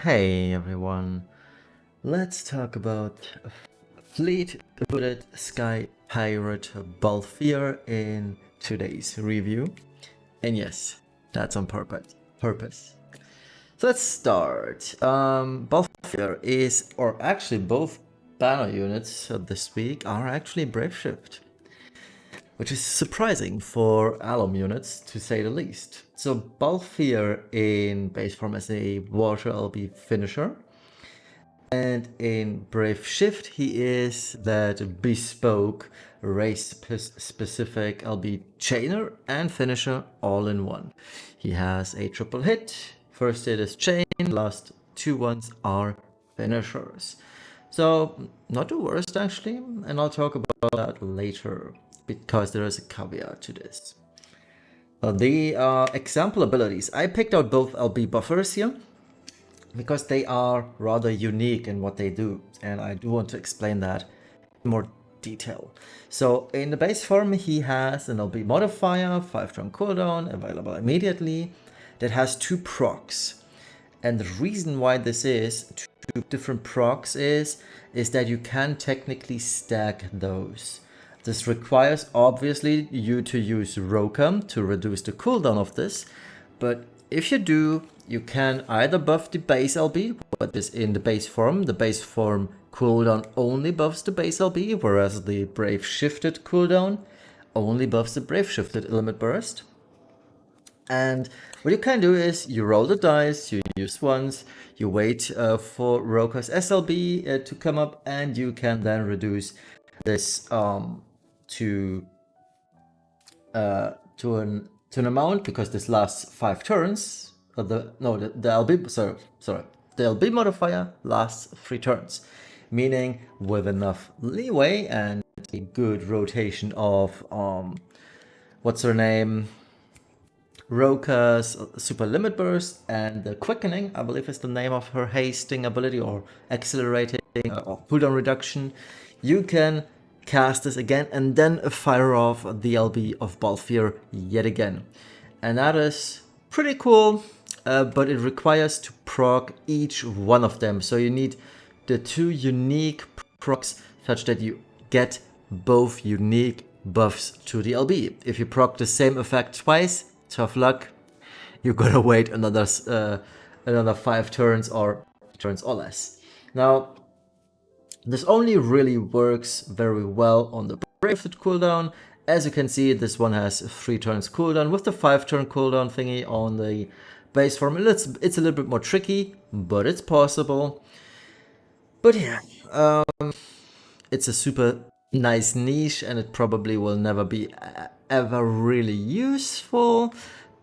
Hey everyone, let's talk about Fleetfooted Sky Pirate Balthier in today's review. And yes, that's on purpose. So let's start. Balthier is, or actually both banner units this week are actually Brave Shift, which is surprising for alum units to say the least. So Balthier in base form as a water LB finisher, and in Brave Shift he is that bespoke race specific LB chainer and finisher all in one. He has a triple hit, first hit is chain, last two ones are finishers. So not the worst actually, and I'll talk about that later because there is a caveat to this. The example abilities. I picked out both LB buffers here because they are rather unique in what they do, and I do want to explain that in more detail. So in the base form he has an LB modifier, 5-turn cooldown, available immediately, that has two procs. And the reason why this is two different procs is that you can technically stack those. This requires obviously you to use Roka to reduce the cooldown of this, but if you do, you can either buff the base LB, what is in the base form. The base form cooldown only buffs the base LB, whereas the Brave Shifted cooldown only buffs the Brave Shifted Element Burst. And what you can do is you roll the dice, you use once, you wait for Roka's SLB to come up, and you can then reduce this to an amount, because this lasts 5 turns. The LB the LB modifier lasts 3 turns, meaning with enough leeway and a good rotation of what's her name, Roka's super limit burst and the quickening, I believe is the name of her hasting ability, or accelerating or cooldown reduction, you can cast this again and then fire off the LB of Balthier yet again. And that is pretty cool, but it requires to proc each one of them. So you need the 2 unique procs such that you get both unique buffs to the LB. If you proc the same effect twice, tough luck, you gotta wait another 5 turns or less. Now, this only really works very well on the Brave cooldown. As you can see, this one has 3 turns cooldown. With the 5-turn cooldown thingy on the base form, it's a little bit more tricky, but it's possible. But yeah, it's a super nice niche, and it probably will never be ever really useful.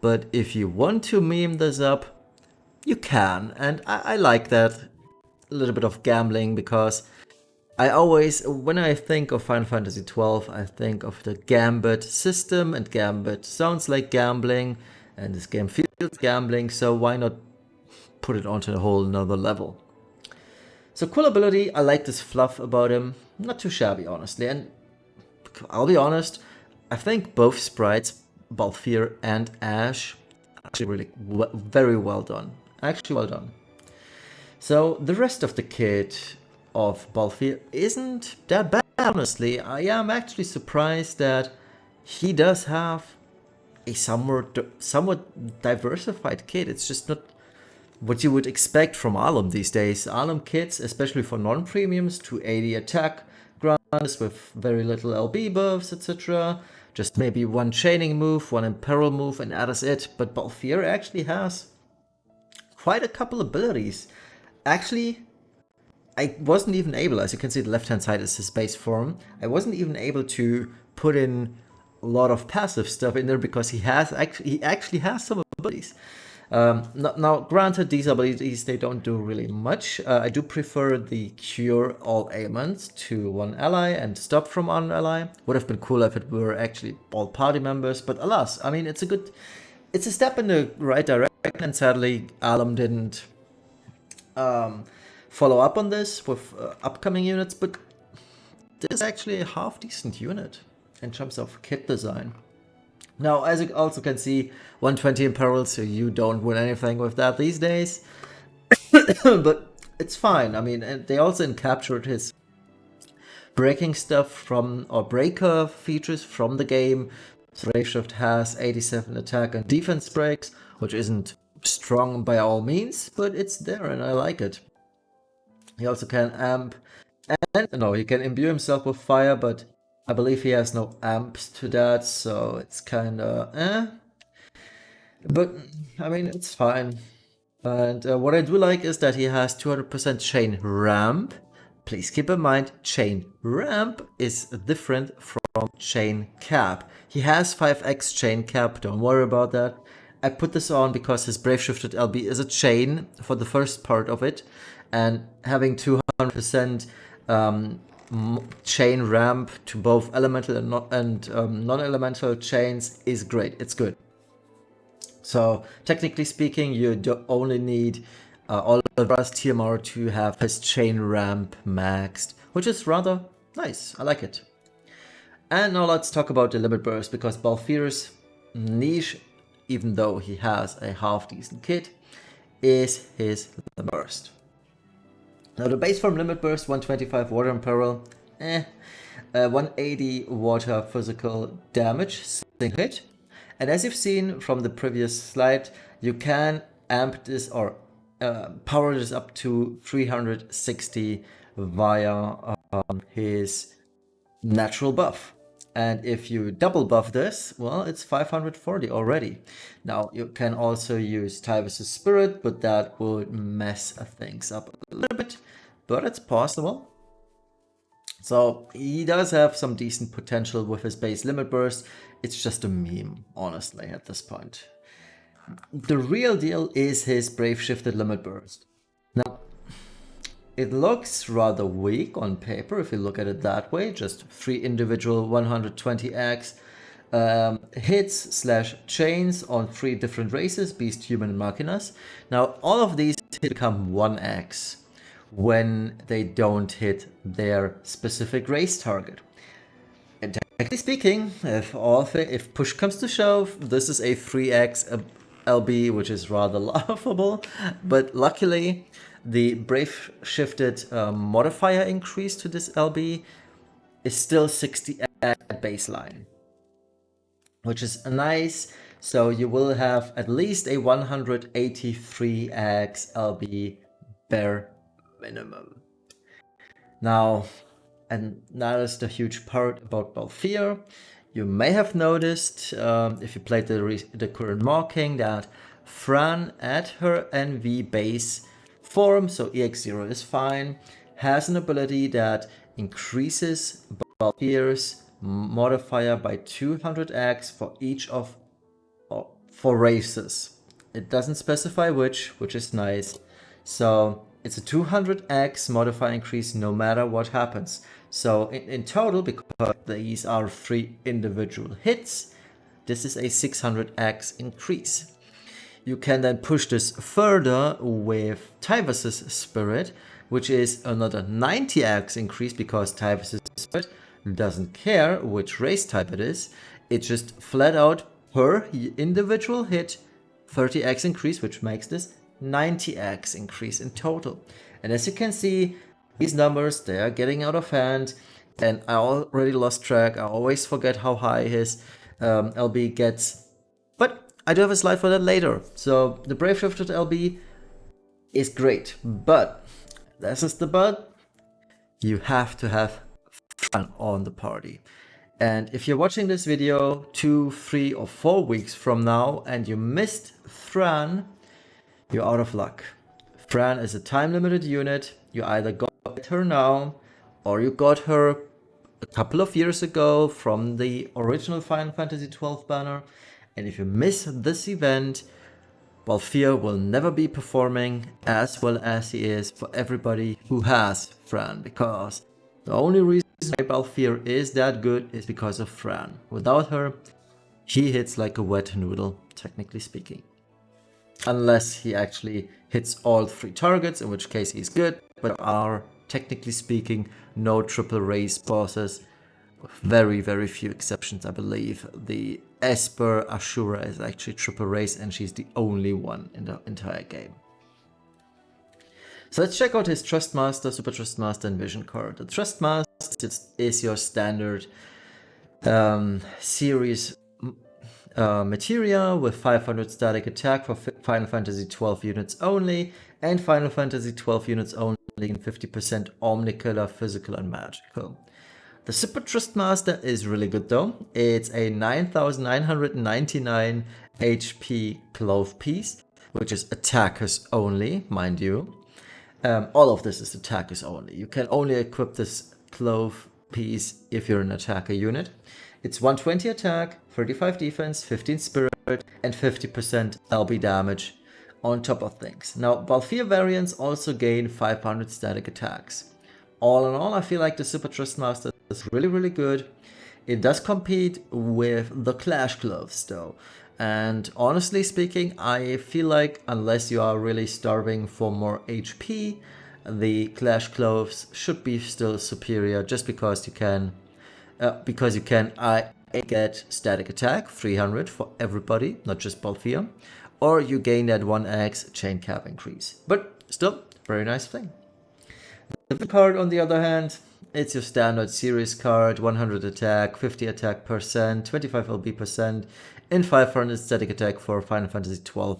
But if you want to meme this up, you can, and I like that. A little bit of gambling, because I always, when I think of Final Fantasy XII, I think of the Gambit system, and Gambit sounds like gambling, and this game feels gambling, so why not put it onto a whole nother level? So cool ability, I like this fluff about him, not too shabby honestly, and I'll be honest, I think both sprites, Balthier and Ash, actually really very well done, actually well done. So the rest of the kit of Balthier isn't that bad, honestly. I am actually surprised that he does have a somewhat diversified kit. It's just not what you would expect from alum these days. Alum kits, especially for non-premiums, 280 attack grants with very little LB buffs, etc. Just maybe one chaining move, one imperil move, and that is it. But Balthier actually has quite a couple abilities. Actually, I wasn't even able, as you can see, the left-hand side is his base form. I wasn't even able to put in a lot of passive stuff in there because he actually has some abilities. Now, granted, these abilities, they don't do really much. I do prefer the cure all ailments to one ally and stop from one ally. Would have been cool if it were actually all party members, but alas, I mean, it's a step in the right direction, and sadly, alum didn't follow up on this with upcoming units, but this is actually a half decent unit in terms of kit design. Now, as you also can see, 120 imperil, so you don't win anything with that these days. But it's fine. I mean, and they also captured his breaking stuff from, or breaker features from the game. So Braveshift has 87 attack and defense breaks, which isn't strong by all means, but it's there and I like it. He also can amp, and no, he can imbue himself with fire, but I believe he has no amps to that, so it's kinda But I mean, it's fine. And what I do like is that he has 200% chain ramp. Please keep in mind, chain ramp is different from chain cap. He has 5x chain cap, don't worry about that. I put this on because his Brave Shifted LB is a chain for the first part of it, and having 200% chain ramp to both elemental and non-elemental chains is great. It's good. So technically speaking, you only need all of the STMR to have his chain ramp maxed, which is rather nice. I like it. And now let's talk about the limit burst, because Balthier's niche, even though he has a half decent kit, is his limit burst. Now the base form limit burst, 125 water and peril, 180 water physical damage, single hit. And as you've seen from the previous slide, you can amp this or power this up to 360 via his natural buff. And if you double buff this, well, it's 540 already. Now, you can also use Tyvus' Spirit, but that would mess things up a little bit, but it's possible. So he does have some decent potential with his base limit burst. It's just a meme, honestly, at this point. The real deal is his Brave Shifted limit burst. Now, it looks rather weak on paper if you look at it that way. Just 3 individual 120x hits / chains on 3 different races, Beast, Human, and Machinas. Now, all of these become 1x when they don't hit their specific race target. And technically speaking, if push comes to shove, this is a 3x LB, which is rather laughable. But luckily, the Brave Shifted modifier increase to this LB is still 60 at baseline, which is nice. So you will have at least a 183x LB bare minimum. Now, and that is the huge part about Balthier. You may have noticed, if you played the current marking, that Fran at her NV base form, so EX0 is fine, has an ability that increases Balthier's modifier by 200x for each of 4 races. It doesn't specify which is nice. So it's a 200x modifier increase no matter what happens. So in total, because these are 3 individual hits, this is a 600x increase. You can then push this further with Tyvus' Spirit, which is another 90x increase, because Tyvus' Spirit doesn't care which race type it is. It just flat out per individual hit 30x increase, which makes this 90x increase in total. And as you can see, these numbers, they are getting out of hand, and I already lost track. I always forget how high his LB gets, but I do have a slide for that later. So the Brave Shifted LB is great, but this is the but. You have to have Fran on the party. And if you're watching this video 2, 3, or 4 weeks from now and you missed Fran, you're out of luck. Fran is a time-limited unit. You either got her now, or you got her a couple of years ago from the original Final Fantasy XII banner. And if you miss this event, Balthier will never be performing as well as he is for everybody who has Fran, because the only reason why Balthier is that good is because of Fran. Without her, he hits like a wet noodle, technically speaking. Unless he actually hits all 3 targets, in which case he's good, but there are, technically speaking, no triple race bosses. Very, very few exceptions, I believe. The Esper Ashura is actually triple race, and she's the only one in the entire game. So let's check out his Trustmaster, Super Trustmaster, and Vision card. The Trustmaster is your standard series materia with 500 static attack for Final Fantasy XII units only, and Final Fantasy XII units only in 50% Omnikiller, physical and magical. The Super Trustmaster is really good though. It's a 9999 HP clove piece, which is attackers only, mind you. All of this is attackers only. You can only equip this clove piece if you're an attacker unit. It's 120 attack, 35 defense, 15 spirit, and 50% LB damage on top of things. Now, Balthier variants also gain 500 static attacks. All in all, I feel like the Super Trustmaster is really, really good. It does compete with the Clash Gloves though. And honestly speaking, I feel like unless you are really starving for more HP, the Clash Gloves should be still superior just because you can get static attack 300 for everybody, not just Balthier, or you gain that 1x chain cap increase. But still, very nice thing. The card, on the other hand, it's your standard series card, 100 attack, 50 attack percent, 25 LB percent, and 500 static attack for Final Fantasy XII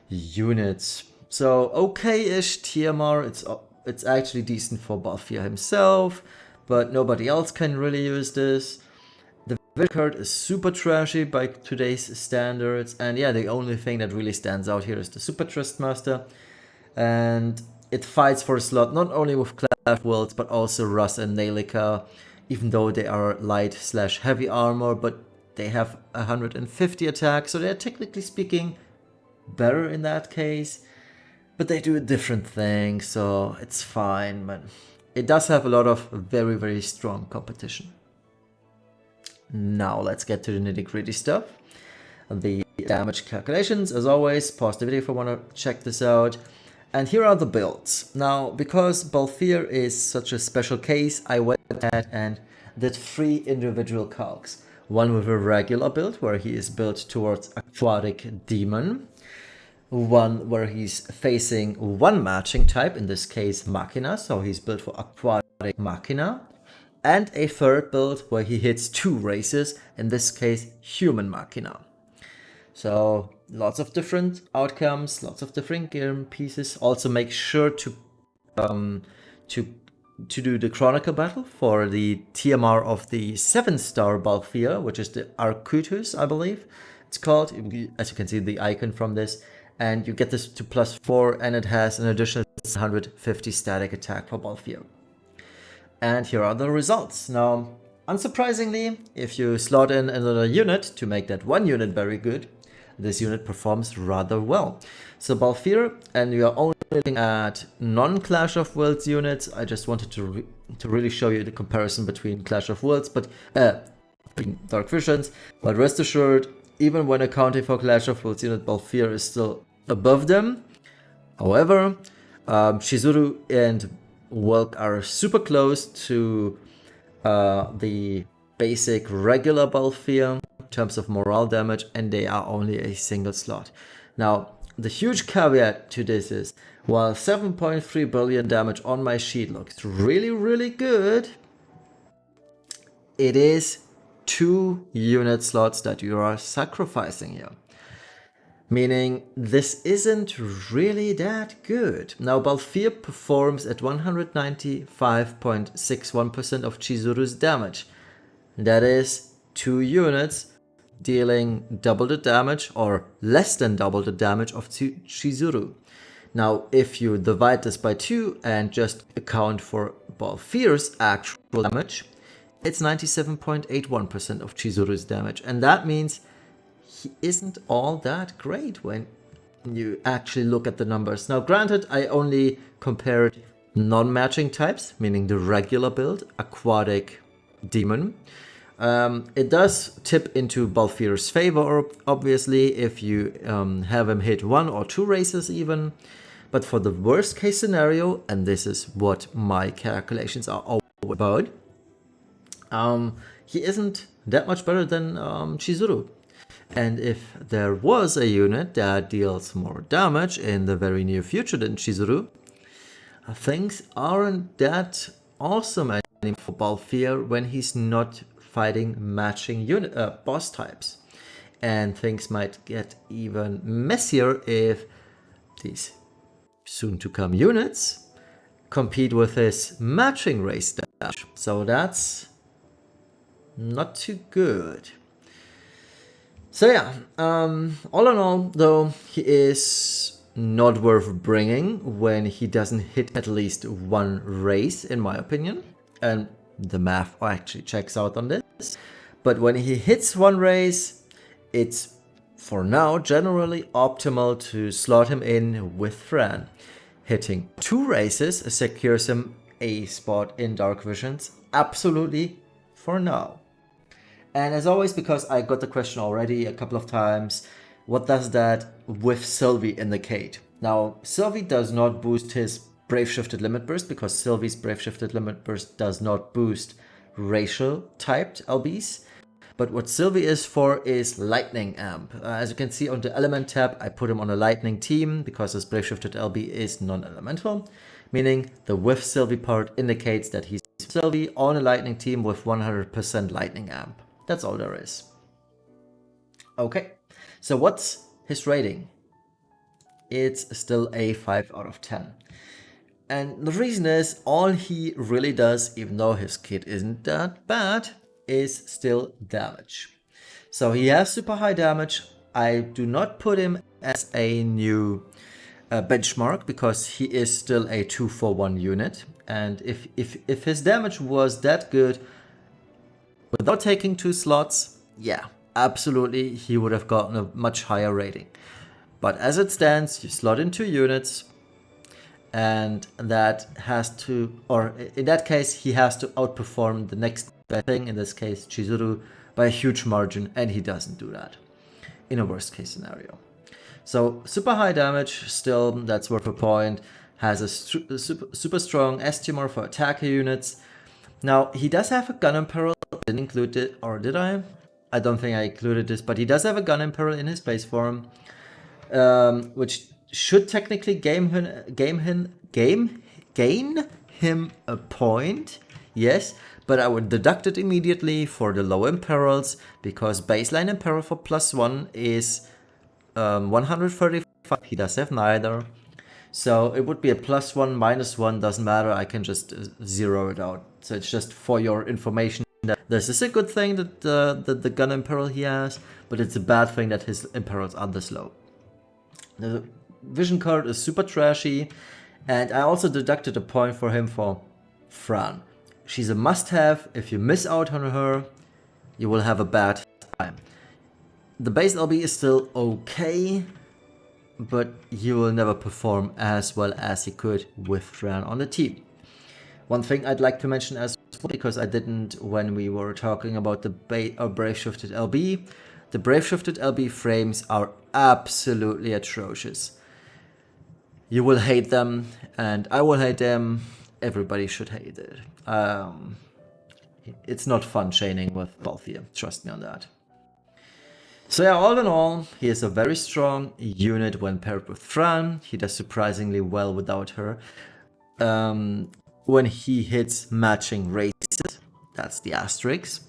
units. So okay-ish TMR, it's actually decent for Balthier himself, but nobody else can really use this. The Vision card is super trashy by today's standards, and yeah, the only thing that really stands out here is the Super Trustmaster, and it fights for a slot not only with Clash Worlds but also Russ and Nailica, even though they are light/heavy armor, but they have 150 attack, so they're technically speaking better in that case. But they do a different thing, so it's fine, but it does have a lot of very, very strong competition. Now let's get to the nitty-gritty stuff. The damage calculations, as always, pause the video if you want to check this out. And here are the builds. Now, because Balthier is such a special case, I went ahead and did 3 individual calcs. One with a regular build, where he is built towards Aquatic Demon. One where he's facing one matching type, in this case Machina, so he's built for Aquatic Machina. And a third build where he hits 2 races, in this case Human Machina. So lots of different outcomes, lots of different game pieces. Also make sure to do the Chronicle battle for the TMR of the 7-star Balthier, which is the Arcutus, I believe it's called. As you can see the icon from this. And you get this to +4, and it has an additional 150 static attack for Balthier. And here are the results. Now, unsurprisingly, if you slot in another unit to make that one unit very good, this unit performs rather well. So Balthier, and we are only looking at non-Clash of Worlds units. I just wanted to really show you the comparison between Clash of Worlds, but between Dark Visions. But rest assured, even when accounting for Clash of Worlds unit, Balthier is still above them. However, Chizuru and Welk are super close to the basic regular Balthier in terms of morale damage, and they are only a single slot. Now, the huge caveat to this is, while 7.3 billion damage on my sheet looks really, really good, it is 2 unit slots that you are sacrificing here. Meaning this isn't really that good. Now Balthier performs at 195.61% of Chizuru's damage. That is 2 units dealing double the damage or less than double the damage of Chizuru. Now if you divide this by 2 and just account for Balthier's actual damage, it's 97.81% of Chizuru's damage, and that means he isn't all that great when you actually look at the numbers. Now granted, I only compared non-matching types, meaning the regular build, Aquatic Demon. It does tip into Balthier's favor, obviously, if you have him hit 1 or 2 races even. But for the worst case scenario, and this is what my calculations are all about, he isn't that much better than Chizuru. And if there was a unit that deals more damage in the very near future than Chizuru, things aren't that awesome anymore for Balthier when he's not fighting matching boss types. And things might get even messier if these soon-to-come units compete with his matching race dash. So that's not too good. So yeah, all in all, though, he is not worth bringing when he doesn't hit at least one race, in my opinion. And the math actually checks out on this. But when he hits one race, it's, for now, generally optimal to slot him in with Fran. Hitting 2 races secures him a spot in Dark Visions, absolutely, for now. And as always, because I got the question already a couple of times, what does that with Sylvie indicate? Now, Sylvie does not boost his Brave Shifted Limit Burst, because Sylvie's Brave Shifted Limit Burst does not boost racial typed LBs. But what Sylvie is for is Lightning Amp. As you can see on the Element tab, I put him on a Lightning team because his Brave Shifted LB is non-elemental, meaning the with Sylvie part indicates that he's Sylvie on a Lightning team with 100% Lightning Amp. That's all there is. Okay, so what's his rating? It's still a 5 out of 10. And the reason is, all he really does, even though his kit isn't that bad, is still damage. So he has super high damage. I do not put him as a new benchmark because he is still a 2-for-1 unit. And if his damage was that good, without taking 2 slots, yeah, absolutely, he would have gotten a much higher rating. But as it stands, you slot in 2 units, and that has to, or in that case, he has to outperform the next best thing, in this case, Chizuru, by a huge margin, and he doesn't do that in a worst case scenario. So super high damage, still, that's worth a point. Has a super strong STMR for attacker units. Now, he does have a Gun Imperil. Didn't include it, or did I? I don't think I included this, but he does have a Gun Imperil in his base form, which should technically gain him a point. Yes, but I would deduct it immediately for the low Imperils, because baseline Imperil for +1 is 135. He does have neither. So it would be a +1, -1, doesn't matter. I can just zero it out. So it's just for your information that this is a good thing that the Gun Imperil he has, but it's a bad thing that his Imperils are this low. The vision card is super trashy, and I also deducted a point for him for Fran. She's a must-have. If you miss out on her, you will have a bad time. The base LB is still okay, but he will never perform as well as he could with Fran on the team. One thing I'd like to mention as well, because I didn't when we were talking about the Brave Shifted LB, the Brave Shifted LB frames are absolutely atrocious. You will hate them, and I will hate them. Everybody should hate it. It's not fun chaining with Balthier, trust me on that. So yeah, all in all, he is a very strong unit when paired with Fran. He does surprisingly well without her. When he hits matching races, that's the asterisk.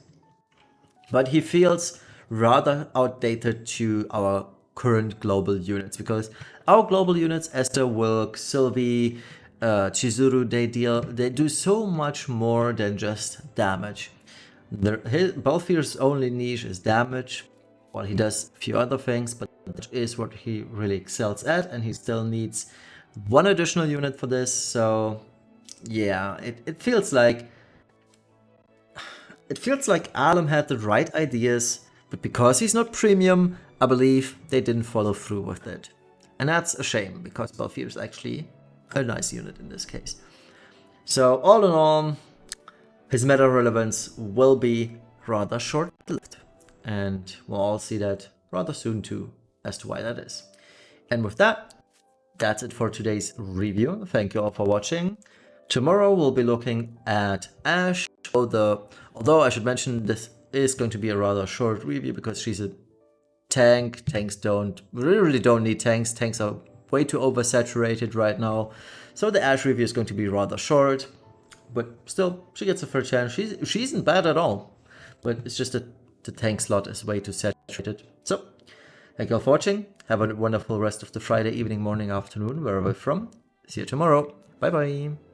But he feels rather outdated to our current global units, because our global units, Esther, Wilk, Sylvie, Chizuru, they do so much more than just damage. Balthier's only niche is damage. Well, he does a few other things, but that is what he really excels at, and he still needs one additional unit for this. So yeah, it feels like Alum had the right ideas, but because he's not premium, I believe they didn't follow through with it. And that's a shame, because Balthier is actually a nice unit in this case. So all in all, his meta relevance will be rather short-lived. And we'll all see that rather soon too, as to why that is. And with that, that's it for today's review. Thank you all for watching. Tomorrow we'll be looking at Ashe, although I should mention this is going to be a rather short review because she's a tank. Tanks really don't need tanks. Tanks are way too oversaturated right now. So the Ashe review is going to be rather short, but still, she gets a fair chance. She isn't bad at all, but it's just that the tank slot is way too saturated. So, thank you all for watching. Have a wonderful rest of the Friday evening, morning, afternoon, wherever you're from. See you tomorrow. Bye bye.